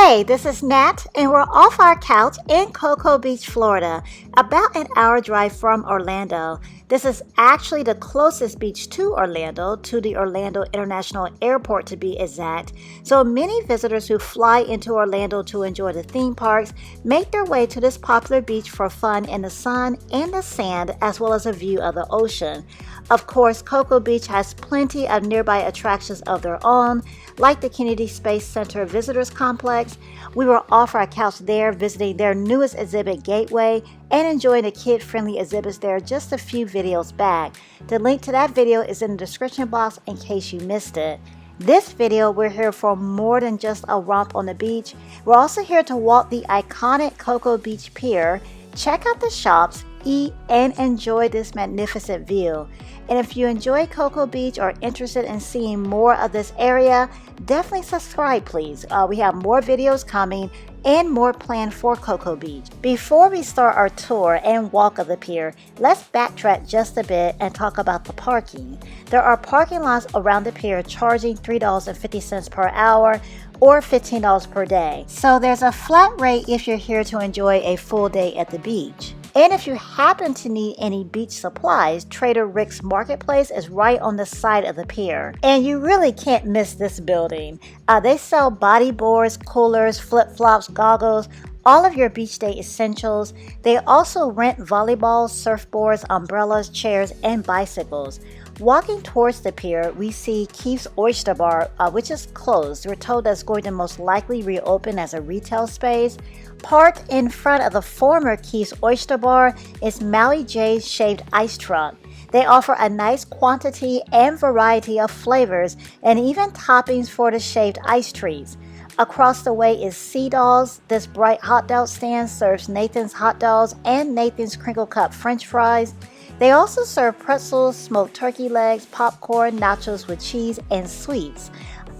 Hey, this is Nat, and we're off our couch in Cocoa Beach, Florida, about an hour drive from Orlando. This is actually the closest beach to Orlando, to the Orlando International Airport to be exact. So many visitors who fly into Orlando to enjoy the theme parks make their way to this popular beach for fun in the sun and the sand, as well as a view of the ocean. Of course, Cocoa Beach has plenty of nearby attractions of their own, like the Kennedy Space Center Visitors Complex. We were off our couch there visiting their newest exhibit, Gateway, and enjoying the kid-friendly exhibits there just a few videos back. The link to that video is in the description box in case you missed it. This video, we're here for more than just a romp on the beach. We're also here to walk the iconic Cocoa Beach Pier, check out the shops, eat, and enjoy this magnificent view. And if you enjoy Cocoa Beach or are interested in seeing more of this area, definitely subscribe please. We have more videos coming and more planned for Cocoa Beach. Before we start our tour and walk of the pier, let's backtrack just a bit and talk about the parking. There are parking lots around the pier charging $3.50 per hour or $15 per day. So there's a flat rate if you're here to enjoy a full day at the beach. And if you happen to need any beach supplies, Trader Rick's Marketplace is right on the side of the pier. And you really can't miss this building. They sell body boards, coolers, flip-flops, goggles, all of your beach day essentials. They also rent volleyball, surfboards, umbrellas, chairs, and bicycles. Walking towards the pier, we see Keith's Oyster Bar, which is closed. We're told that's going to most likely reopen as a retail space. Parked in front of the former Keith's Oyster Bar is Maui J's Shaved Ice Truck. They offer a nice quantity and variety of flavors and even toppings for the shaved ice treats. Across the way is Sea Dogs. This bright hot dog stand serves Nathan's hot dogs and Nathan's crinkle cut french fries. They also serve pretzels, smoked turkey legs, popcorn, nachos with cheese, and sweets.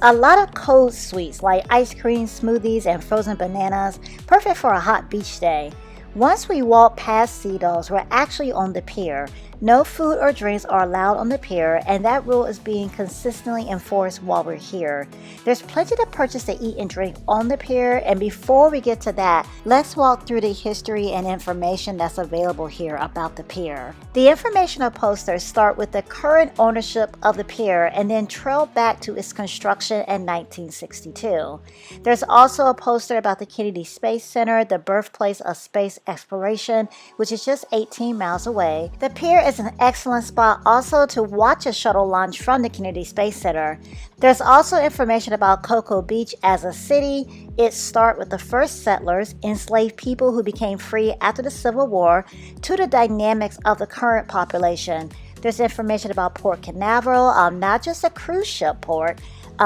A lot of cold sweets like ice cream, smoothies, and frozen bananas, perfect for a hot beach day. Once we walk past Sea Dogs, we're actually on the pier. No food or drinks are allowed on the pier, and that rule is being consistently enforced while we're here. There's plenty to purchase to eat and drink on the pier, and before we get to that, let's walk through the history and information that's available here about the pier. The informational posters start with the current ownership of the pier and then trail back to its construction in 1962. There's also a poster about the Kennedy Space Center, the birthplace of space exploration, which is just 18 miles away. The pier is an excellent spot also to watch a shuttle launch from the Kennedy Space Center. There's also information about Cocoa Beach as a city. It starts with the first settlers, enslaved people who became free after the Civil War, to the dynamics of the current population. There's information about Port Canaveral, not just a cruise ship port.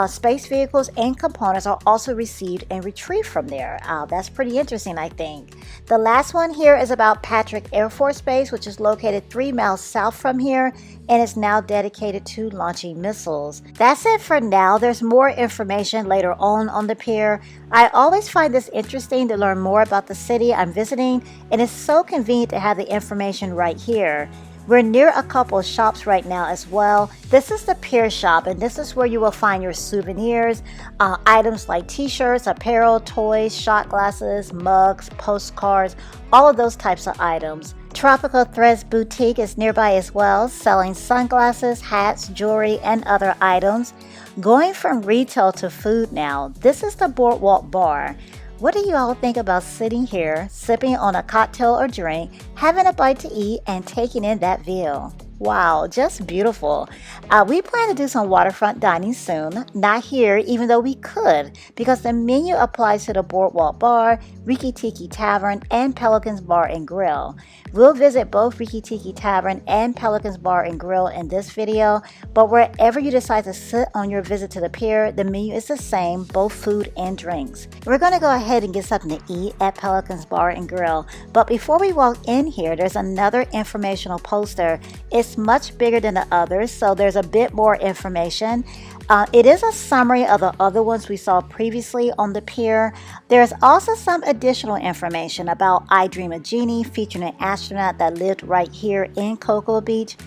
Space vehicles and components are also received and retrieved from there. That's pretty interesting, I think. The last one here is about Patrick Air Force Base, which is located 3 miles south from here and is now dedicated to launching missiles. That's it for now. There's more information later on the pier. I always find this interesting to learn more about the city I'm visiting, and it's so convenient to have the information right here. We're near a couple of shops right now as well. This is the Pier Shop, and this is where you will find your souvenirs, items like t-shirts, apparel, toys, shot glasses, mugs, postcards, all of those types of items. Tropical Threads Boutique is nearby as well, selling sunglasses, hats, jewelry, and other items. Going from retail to food now, this is the Boardwalk Bar. What do you all think about sitting here, sipping on a cocktail or drink, having a bite to eat, and taking in that view? Wow, just beautiful. We plan to do some waterfront dining soon. Not here, even though we could, because the menu applies to the Boardwalk Bar, Rikki Tiki Tavern, and Pelican's Bar and Grill. We'll visit both Rikki Tiki Tavern and Pelican's Bar and Grill in this video, but wherever you decide to sit on your visit to the pier, the menu is the same, both food and drinks. We're going to go ahead and get something to eat at Pelican's Bar and Grill, but before we walk in here, there's another informational poster. It's much bigger than the others, so there's a bit more information. It is a summary of the other ones we saw previously on the pier. There's also some additional information about I Dream of Jeannie, featuring an astronaut that lived right here in Cocoa Beach.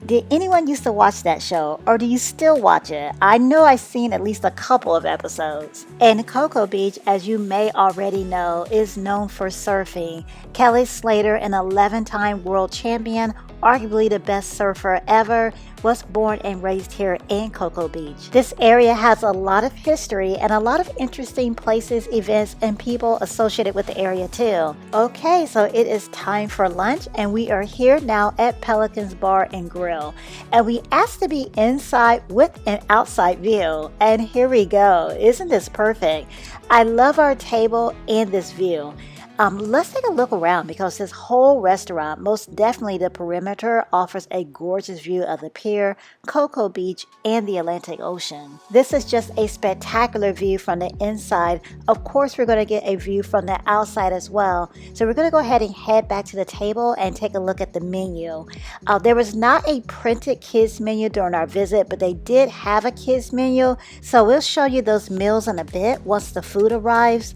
Did anyone used to watch that show, or do you still watch it? I know I've seen at least a couple of episodes. And Cocoa Beach, as you may already know, is known for surfing. Kelly Slater, an 11-time world champion, arguably the best surfer ever, was born and raised here in Cocoa Beach. This area has a lot of history and a lot of interesting places, events, and people associated with the area too. Okay, so it is time for lunch, and we are here now at Pelican's Bar and Grill. And we asked to be inside with an outside view. And here we go. Isn't this perfect? I love our table and this view. Let's take a look around because this whole restaurant, most definitely the perimeter, offers a gorgeous view of the pier, Cocoa Beach, and the Atlantic Ocean. This is just a spectacular view from the inside. Of course, we're going to get a view from the outside as well. So we're going to go ahead and head back to the table and take a look at the menu. There was not a printed kids menu during our visit, but they did have a kids menu. So we'll show you those meals in a bit once the food arrives.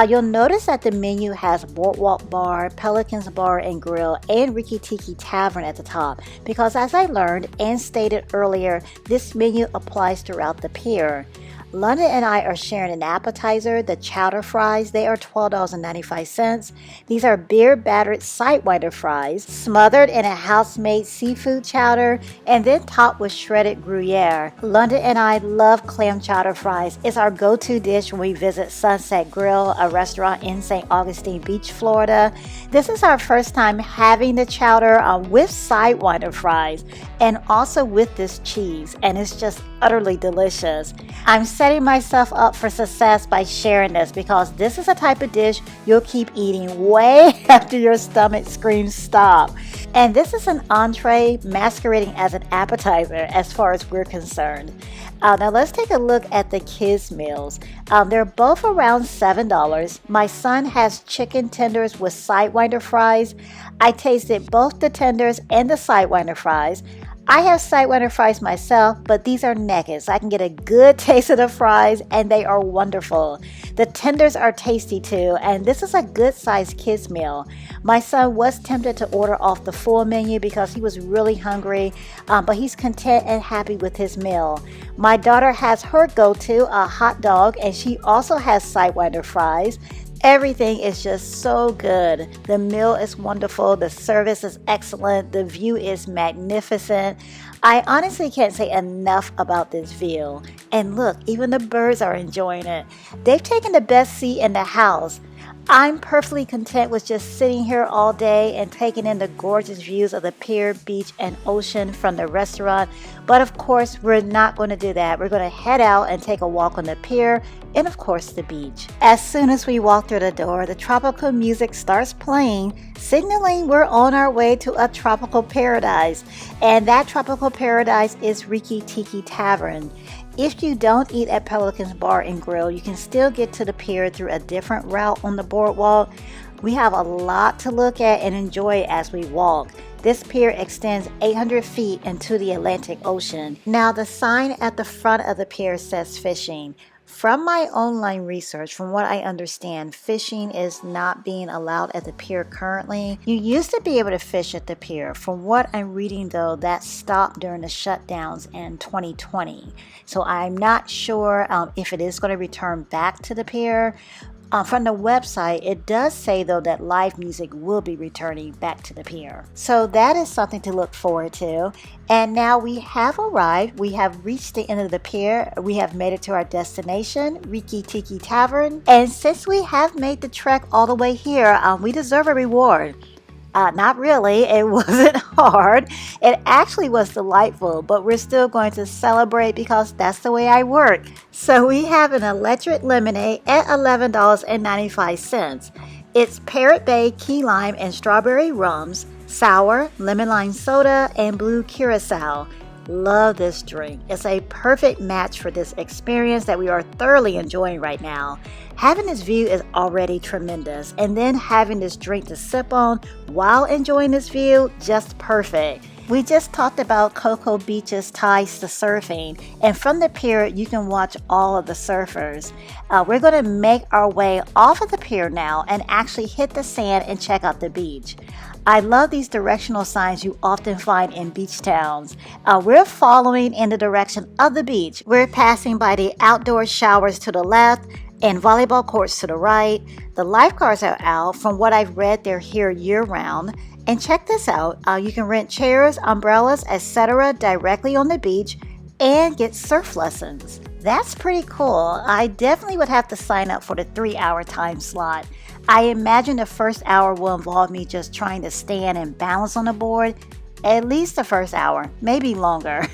You'll notice that the menu has Boardwalk Bar, Pelican's Bar and Grill, and Rikki Tiki Tavern at the top because, as I learned and stated earlier, this menu applies throughout the pier. London and I are sharing an appetizer, the chowder fries. They are $12.95. These are beer-battered sidewinder fries, smothered in a house-made seafood chowder, and then topped with shredded Gruyere. London and I love clam chowder fries. It's our go-to dish when we visit Sunset Grill, a restaurant in St. Augustine Beach, Florida. This is our first time having the chowder with sidewinder fries and also with this cheese, and it's just utterly delicious. I'm setting myself up for success by sharing this because this is a type of dish you'll keep eating way after your stomach screams stop. And this is an entree masquerading as an appetizer as far as we're concerned. Now let's take a look at the kids meals. They're both around $7. My son has chicken tenders with sidewinder fries. I tasted both the tenders and the sidewinder fries. I have sidewinder fries myself, but these are nuggets. I can get a good taste of the fries and they are wonderful. The tenders are tasty too, and this is a good sized kids meal. My son was tempted to order off the full menu because he was really hungry, but he's content and happy with his meal. My daughter has her go-to, a hot dog, and she also has sidewinder fries. Everything is just so good. The meal is wonderful. The service is excellent. The view is magnificent. I honestly can't say enough about this view. And look, even the birds are enjoying it. They've taken the best seat in the house. I'm perfectly content with just sitting here all day and taking in the gorgeous views of the pier, beach, and ocean from the restaurant. But of course, we're not going to do that. We're going to head out and take a walk on the pier and of course the beach. As soon as we walk through the door, the tropical music starts playing, signaling we're on our way to a tropical paradise. And that tropical paradise is Rikki Tiki Tavern. If you don't eat at Pelican's Bar and Grill, you can still get to the pier through a different route on the boardwalk. We have a lot to look at and enjoy as we walk. This pier extends 800 feet into the Atlantic Ocean. Now, the sign at the front of the pier says fishing. From my online research, from what I understand, fishing is not being allowed at the pier currently. You used to be able to fish at the pier. From what I'm reading though, that stopped during the shutdowns in 2020. So I'm not sure if it is going to return back to the pier. From the website, it does say though that live music will be returning back to the pier. So that is something to look forward to. And now we have arrived. We have reached the end of the pier. We have made it to our destination, Rikki Tiki Tavern. And since we have made the trek all the way here, we deserve a reward. Not really. It wasn't hard. It actually was delightful, but we're still going to celebrate because that's the way I work. So we have an electric lemonade at $11.95. It's Parrot Bay key lime and strawberry rums, sour, lemon lime soda, and blue curacao. Love this drink. It's a perfect match for this experience that we are thoroughly enjoying right now. Having this view is already tremendous, and then having this drink to sip on while enjoying this view, just perfect. We just talked about Cocoa Beach's ties to surfing, and from the pier you can watch all of the surfers. We're going to make our way off of the pier now and actually hit the sand and check out the beach. I love these directional signs you often find in beach towns. We're following in the direction of the beach. We're passing by the outdoor showers to the left and volleyball courts to the right. The lifeguards are out. From what I've read, they're here year-round. And check this out. You can rent chairs, umbrellas, etc. directly on the beach and get surf lessons. That's pretty cool. I definitely would have to sign up for the 3-hour time slot. I imagine the first hour will involve me just trying to stand and balance on the board. At least the first hour, maybe longer.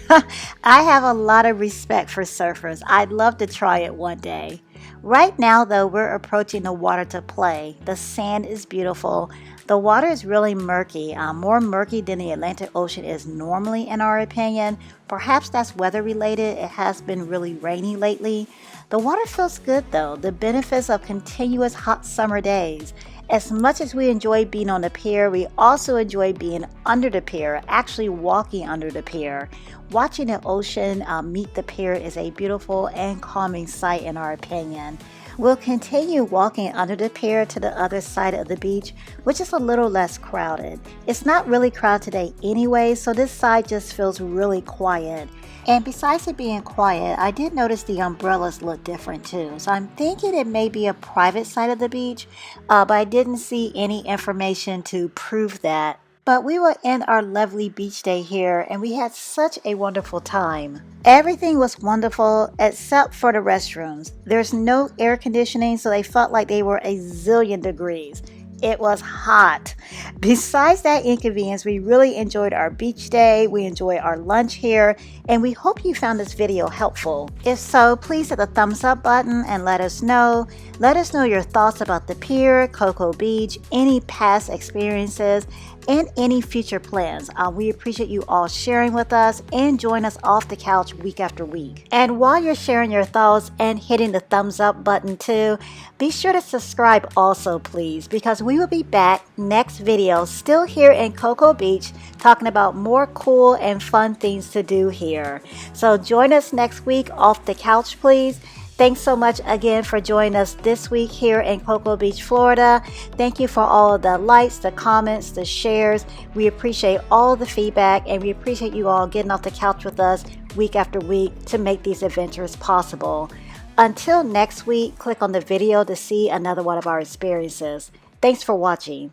I have a lot of respect for surfers. I'd love to try it one day. Right now, though, we're approaching the water to play. The sand is beautiful. The water is really murky, more murky than the Atlantic Ocean is normally, in our opinion. Perhaps that's weather related. It has been really rainy lately. The water feels good though, the benefits of continuous hot summer days. As much as we enjoy being on the pier, we also enjoy being under the pier, actually walking under the pier. Watching the ocean meet the pier is a beautiful and calming sight in our opinion. We'll continue walking under the pier to the other side of the beach, which is a little less crowded. It's not really crowded today anyway, so this side just feels really quiet. And besides it being quiet, I did notice the umbrellas look different too. So I'm thinking it may be a private side of the beach, but I didn't see any information to prove that. But we will end our lovely beach day here, and we had such a wonderful time. Everything was wonderful except for the restrooms. There's no air conditioning, so they felt like they were a zillion degrees. It was hot. Besides that inconvenience, we really enjoyed our beach day. We enjoyed our lunch here, and we hope you found this video helpful. If so, please hit the thumbs up button and let us know. Let us know your thoughts about the pier, Cocoa Beach, any past experiences, and any future plans. We appreciate you all sharing with us and join us off the couch week after week. And while you're sharing your thoughts and hitting the thumbs up button too, be sure to subscribe also please, because we will be back next video still here in Cocoa Beach talking about more cool and fun things to do here. So join us next week off the couch please. Thanks so much again for joining us this week here in Cocoa Beach, Florida. Thank you for all of the likes, the comments, the shares. We appreciate all the feedback, and we appreciate you all getting off the couch with us week after week to make these adventures possible. Until next week, click on the video to see another one of our experiences. Thanks for watching.